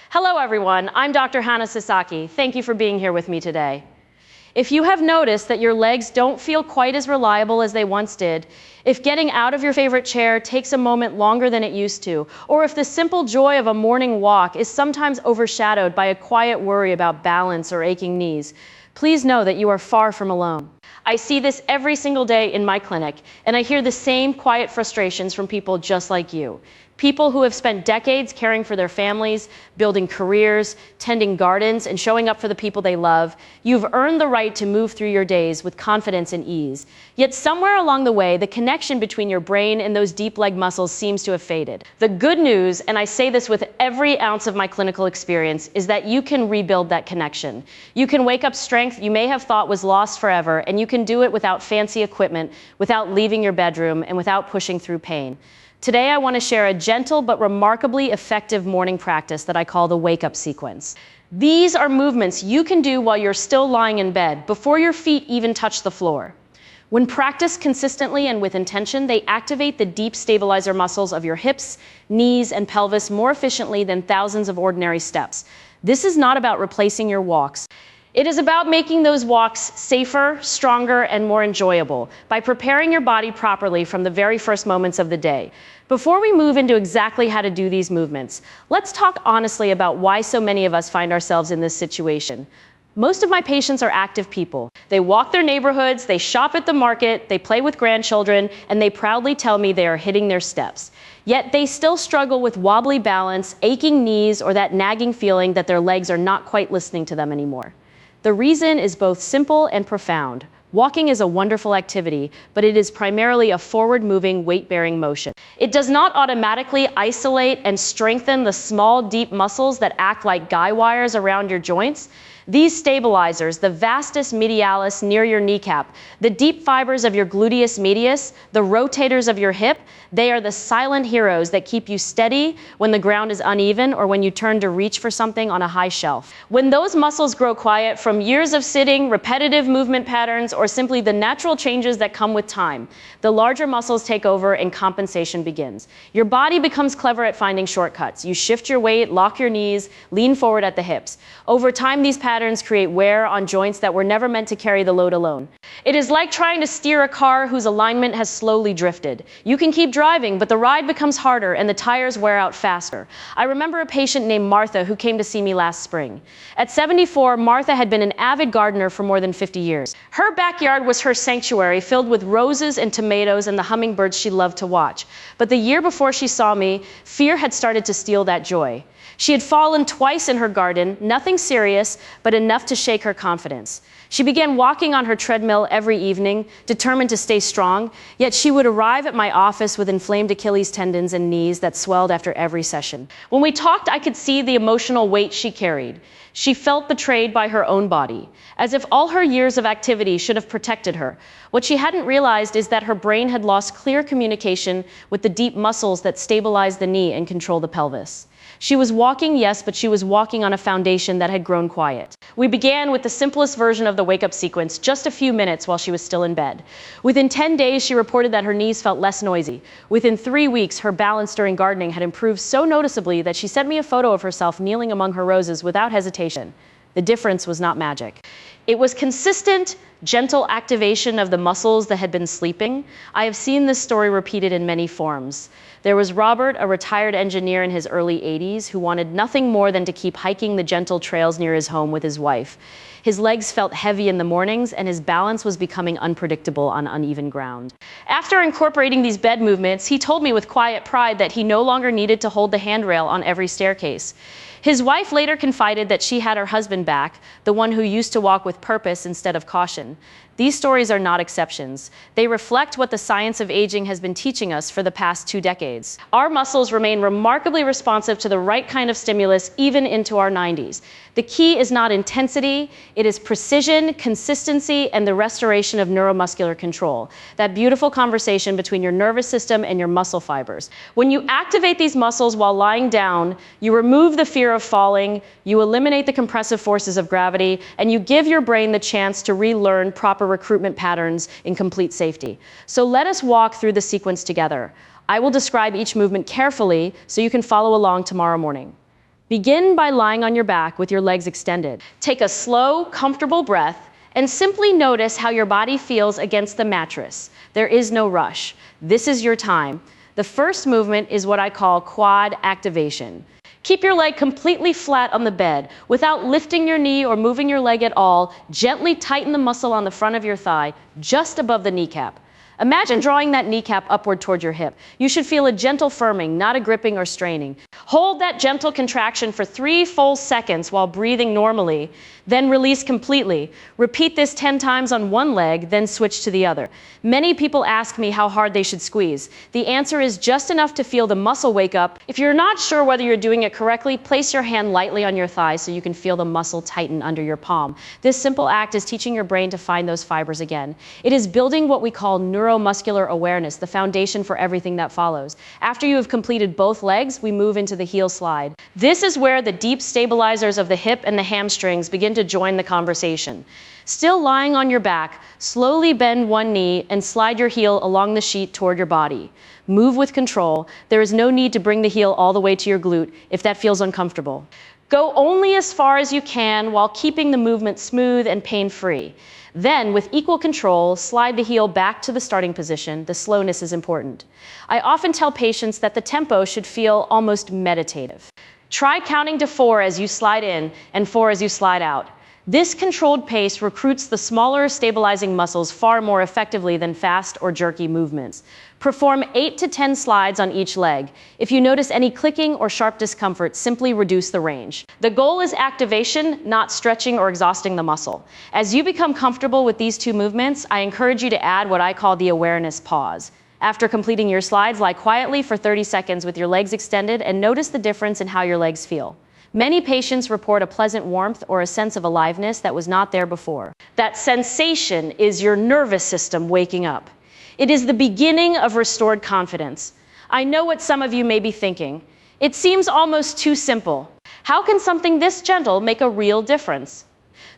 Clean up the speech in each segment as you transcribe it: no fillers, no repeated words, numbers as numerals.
Hello everyone, I'm Dr. Hana Sasaki. Thank you for being here with me today. If you have noticed that your legs don't feel quite as reliable as they once did, if getting out of your favorite chair takes a moment longer than it used to, or if the simple joy of a morning walk is sometimes overshadowed by a quiet worry about balance or aching knees, please know that you are far from alone. I see this every single day in my clinic, and I hear the same quiet frustrations from people just like you. People who have spent decades caring for their families, building careers, tending gardens, and showing up for the people they love. You've earned the right to move through your days with confidence and ease. Yet somewhere along the way, the connection between your brain and those deep leg muscles seems to have faded. The good news, and I say this with every ounce of my clinical experience, is that you can rebuild that connection. You can wake up strength you may have thought was lost forever, and you can do it without fancy equipment, without leaving your bedroom, and without pushing through pain. Today, I want to share a gentle but remarkably effective morning practice that I call the wake-up sequence. These are movements you can do while you're still lying in bed, before your feet even touch the floor. When practiced consistently and with intention, they activate the deep stabilizer muscles of your hips, knees, and pelvis more efficiently than thousands of ordinary steps. This is not about replacing your walks. It is about making those walks safer, stronger, and more enjoyable by preparing your body properly from the very first moments of the day. Before we move into exactly how to do these movements, let's talk honestly about why so many of us find ourselves in this situation. Most of my patients are active people. They walk their neighborhoods, they shop at the market, they play with grandchildren, and they proudly tell me they are hitting their steps. Yet they still struggle with wobbly balance, aching knees, or that nagging feeling that their legs are not quite listening to them anymore. The reason is both simple and profound. Walking is a wonderful activity, but it is primarily a forward-moving, weight-bearing motion. It does not automatically isolate and strengthen the small, deep muscles that act like guy wires around your joints. These stabilizers, the vastus medialis near your kneecap, the deep fibers of your gluteus medius, the rotators of your hip, they are the silent heroes that keep you steady when the ground is uneven or when you turn to reach for something on a high shelf. When those muscles grow quiet from years of sitting, repetitive movement patterns, or simply the natural changes that come with time, the larger muscles take over and compensation begins. Your body becomes clever at finding shortcuts. You shift your weight, lock your knees, lean forward at the hips. Over time, these patterns create wear on joints that were never meant to carry the load alone. It is like trying to steer a car whose alignment has slowly drifted. You can keep driving, but the ride becomes harder and the tires wear out faster. I remember a patient named Martha who came to see me last spring. At 74, Martha had been an avid gardener for more than 50 years. Her backyard was her sanctuary, filled with roses and tomatoes and the hummingbirds she loved to watch. But the year before she saw me, fear had started to steal that joy. She had fallen twice in her garden, nothing serious, but enough to shake her confidence. She began walking on her treadmill every evening, determined to stay strong, yet she would arrive at my office with inflamed Achilles tendons and knees that swelled after every session. When we talked, I could see the emotional weight she carried. She felt betrayed by her own body, as if all her years of activity should have protected her. What she hadn't realized is that her brain had lost clear communication with the deep muscles that stabilize the knee and control the pelvis. She was walking, yes, but she was walking on a foundation that had grown quiet. We began with the simplest version of the wake-up sequence, just a few minutes while she was still in bed. Within 10 days, she reported that her knees felt less noisy. Within 3 weeks, her balance during gardening had improved so noticeably that she sent me a photo of herself kneeling among her roses without hesitation. The difference was not magic. It was consistent, gentle activation of the muscles that had been sleeping. I have seen this story repeated in many forms. There was Robert, a retired engineer in his early 80s, who wanted nothing more than to keep hiking the gentle trails near his home with his wife. His legs felt heavy in the mornings, and his balance was becoming unpredictable on uneven ground. After incorporating these bed movements, he told me with quiet pride that he no longer needed to hold the handrail on every staircase. His wife later confided that she had her husband back, the one who used to walk with purpose instead of caution. These stories are not exceptions. They reflect what the science of aging has been teaching us for the past 2 decades. Our muscles remain remarkably responsive to the right kind of stimulus even into our 90s. The key is not intensity, it is precision, consistency, and the restoration of neuromuscular control. That beautiful conversation between your nervous system and your muscle fibers. When you activate these muscles while lying down, you remove the fear of falling, you eliminate the compressive forces of gravity, and you give your brain the chance to relearn proper recruitment patterns in complete safety. So let us walk through the sequence together. I will describe each movement carefully so you can follow along tomorrow morning. Begin by lying on your back with your legs extended. Take a slow, comfortable breath and simply notice how your body feels against the mattress. There is no rush. This is your time. The first movement is what I call quad activation. Keep your leg completely flat on the bed. Without lifting your knee or moving your leg at all, gently tighten the muscle on the front of your thigh, just above the kneecap. Imagine drawing that kneecap upward toward your hip. You should feel a gentle firming, not a gripping or straining. Hold that gentle contraction for 3 full seconds while breathing normally, then release completely. Repeat this 10 times on one leg, then switch to the other. Many people ask me how hard they should squeeze. The answer is just enough to feel the muscle wake up. If you're not sure whether you're doing it correctly, place your hand lightly on your thigh so you can feel the muscle tighten under your palm. This simple act is teaching your brain to find those fibers again. It is building what we call neuromuscular awareness, the foundation for everything that follows. After you have completed both legs, we move into the heel slide. This is where the deep stabilizers of the hip and the hamstrings begin to join the conversation. Still lying on your back, slowly bend one knee and slide your heel along the sheet toward your body. Move with control. There is no need to bring the heel all the way to your glute if that feels uncomfortable. Go only as far as you can while keeping the movement smooth and pain-free. Then, with equal control, slide the heel back to the starting position. The slowness is important. I often tell patients that the tempo should feel almost meditative. Try counting to 4 as you slide in and 4 as you slide out. This controlled pace recruits the smaller stabilizing muscles far more effectively than fast or jerky movements. Perform 8 to 10 slides on each leg. If you notice any clicking or sharp discomfort, simply reduce the range. The goal is activation, not stretching or exhausting the muscle. As you become comfortable with these two movements, I encourage you to add what I call the awareness pause. After completing your slides, lie quietly for 30 seconds with your legs extended and notice the difference in how your legs feel. Many patients report a pleasant warmth or a sense of aliveness that was not there before. That sensation is your nervous system waking up. It is the beginning of restored confidence. I know what some of you may be thinking. It seems almost too simple. How can something this gentle make a real difference?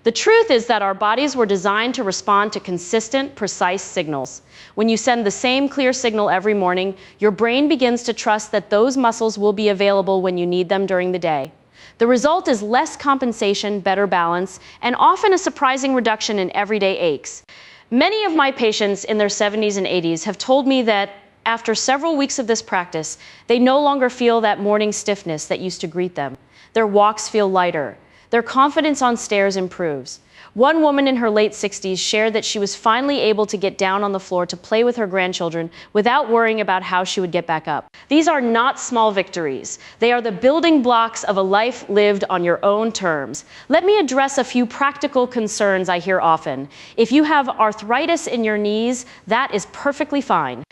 The truth is that our bodies were designed to respond to consistent, precise signals. When you send the same clear signal every morning, your brain begins to trust that those muscles will be available when you need them during the day. The result is less compensation, better balance, and often a surprising reduction in everyday aches. Many of my patients in their 70s and 80s have told me that after several weeks of this practice, they no longer feel that morning stiffness that used to greet them. Their walks feel lighter. Their confidence on stairs improves. One woman in her late 60s shared that she was finally able to get down on the floor to play with her grandchildren without worrying about how she would get back up. These are not small victories. They are the building blocks of a life lived on your own terms. Let me address a few practical concerns I hear often. If you have arthritis in your knees, that is perfectly fine.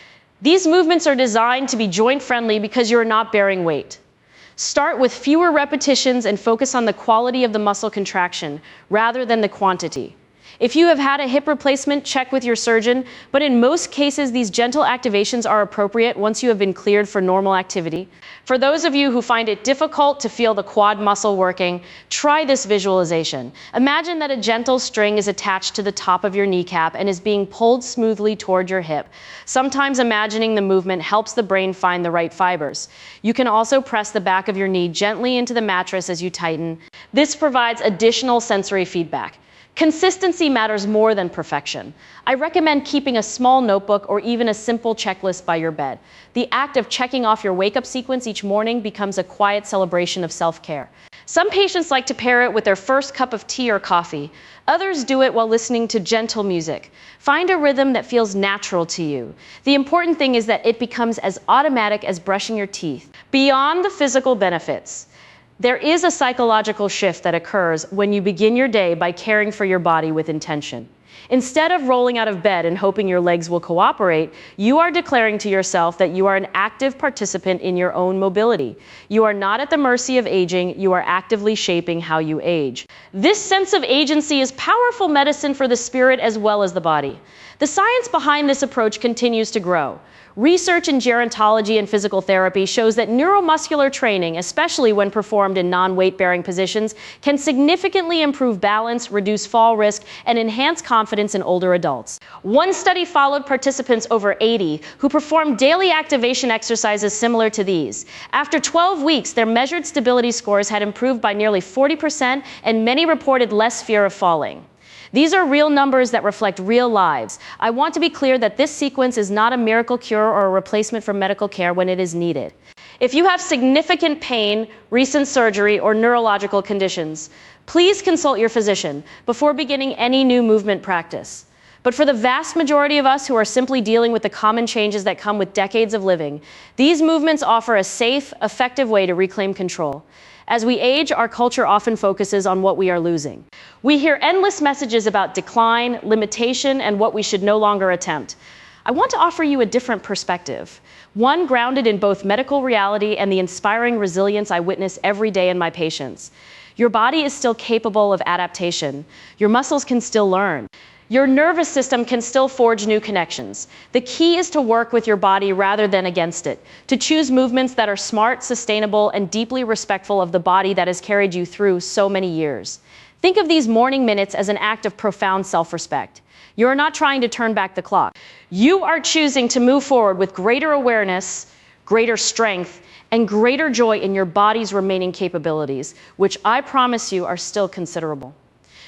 These movements are designed to be joint-friendly because you're not bearing weight. Start with fewer repetitions and focus on the quality of the muscle contraction rather than the quantity. If you have had a hip replacement, check with your surgeon, but in most cases, these gentle activations are appropriate once you have been cleared for normal activity. For those of you who find it difficult to feel the quad muscle working, try this visualization. Imagine that a gentle string is attached to the top of your kneecap and is being pulled smoothly toward your hip. Sometimes imagining the movement helps the brain find the right fibers. You can also press the back of your knee gently into the mattress as you tighten. This provides additional sensory feedback. Consistency matters more than perfection. I recommend keeping a small notebook or even a simple checklist by your bed. The act of checking off your wake-up sequence each morning becomes a quiet celebration of self-care. Some patients like to pair it with their first cup of tea or coffee. Others do it while listening to gentle music. Find a rhythm that feels natural to you. The important thing is that it becomes as automatic as brushing your teeth. Beyond the physical benefits, there is a psychological shift that occurs when you begin your day by caring for your body with intention. Instead of rolling out of bed and hoping your legs will cooperate, you are declaring to yourself that you are an active participant in your own mobility. You are not at the mercy of aging, you are actively shaping how you age. This sense of agency is powerful medicine for the spirit as well as the body. The science behind this approach continues to grow. Research in gerontology and physical therapy shows that neuromuscular training, especially when performed in non-weight-bearing positions, can significantly improve balance, reduce fall risk, and enhance confidence confidence in older adults. One study followed participants over 80 who performed daily activation exercises similar to these. After 12 weeks, their measured stability scores had improved by nearly 40%, and many reported less fear of falling. These are real numbers that reflect real lives. I want to be clear that this sequence is not a miracle cure or a replacement for medical care when it is needed. If you have significant pain, recent surgery, or neurological conditions, please consult your physician before beginning any new movement practice. But for the vast majority of us who are simply dealing with the common changes that come with decades of living, these movements offer a safe, effective way to reclaim control. As we age, our culture often focuses on what we are losing. We hear endless messages about decline, limitation, and what we should no longer attempt. I want to offer you a different perspective, one grounded in both medical reality and the inspiring resilience I witness every day in my patients. Your body is still capable of adaptation. Your muscles can still learn. Your nervous system can still forge new connections. The key is to work with your body rather than against it, to choose movements that are smart, sustainable, and deeply respectful of the body that has carried you through so many years. Think of these morning minutes as an act of profound self-respect. You are not trying to turn back the clock. You are choosing to move forward with greater awareness, greater strength, and greater joy in your body's remaining capabilities, which I promise you are still considerable.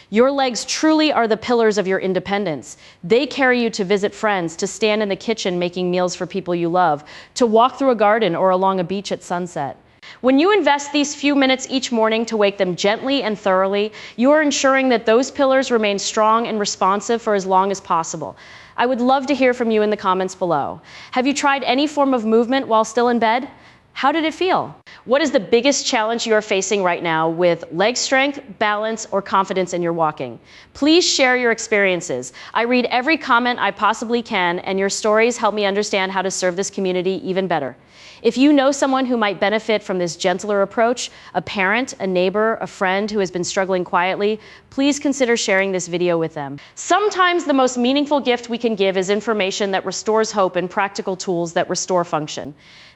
Your legs truly are the pillars of your independence. They carry you to visit friends, to stand in the kitchen making meals for people you love, to walk through a garden or along a beach at sunset. When you invest these few minutes each morning to wake them gently and thoroughly, you are ensuring that those pillars remain strong and responsive for as long as possible. I would love to hear from you in the comments below. Have you tried any form of movement while still in bed? How did it feel? What is the biggest challenge you are facing right now with leg strength, balance, or confidence in your walking? Please share your experiences. I read every comment I possibly can, and your stories help me understand how to serve this community even better. If you know someone who might benefit from this gentler approach, a parent, a neighbor, a friend who has been struggling quietly, please consider sharing this video with them. Sometimes the most meaningful gift we can give is information that restores hope and practical tools that restore function.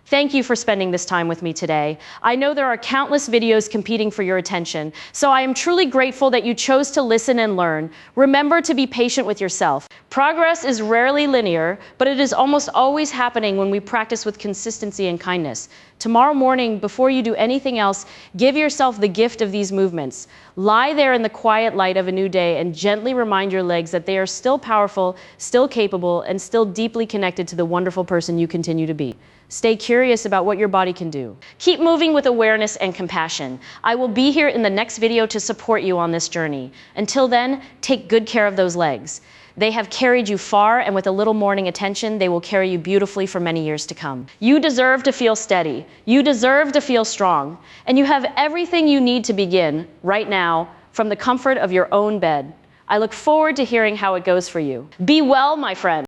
Thank you for spending this time with me today. I know there are countless videos competing for your attention, so I am truly grateful that you chose to listen and learn. Remember to be patient with yourself. Progress is rarely linear, but it is almost always happening when we practice with consistency and kindness. Tomorrow morning, before you do anything else, give yourself the gift of these movements. Lie there in the quiet light of a new day and gently remind your legs that they are still powerful, still capable, and still deeply connected to the wonderful person you continue to be. Stay curious about what your body can do. Keep moving with awareness and compassion. I will be here in the next video to support you on this journey. Until then, take good care of those legs. They have carried you far, and with a little morning attention, they will carry you beautifully for many years to come. You deserve to feel steady. You deserve to feel strong. And you have everything you need to begin right now from the comfort of your own bed. I look forward to hearing how it goes for you. Be well, my friend.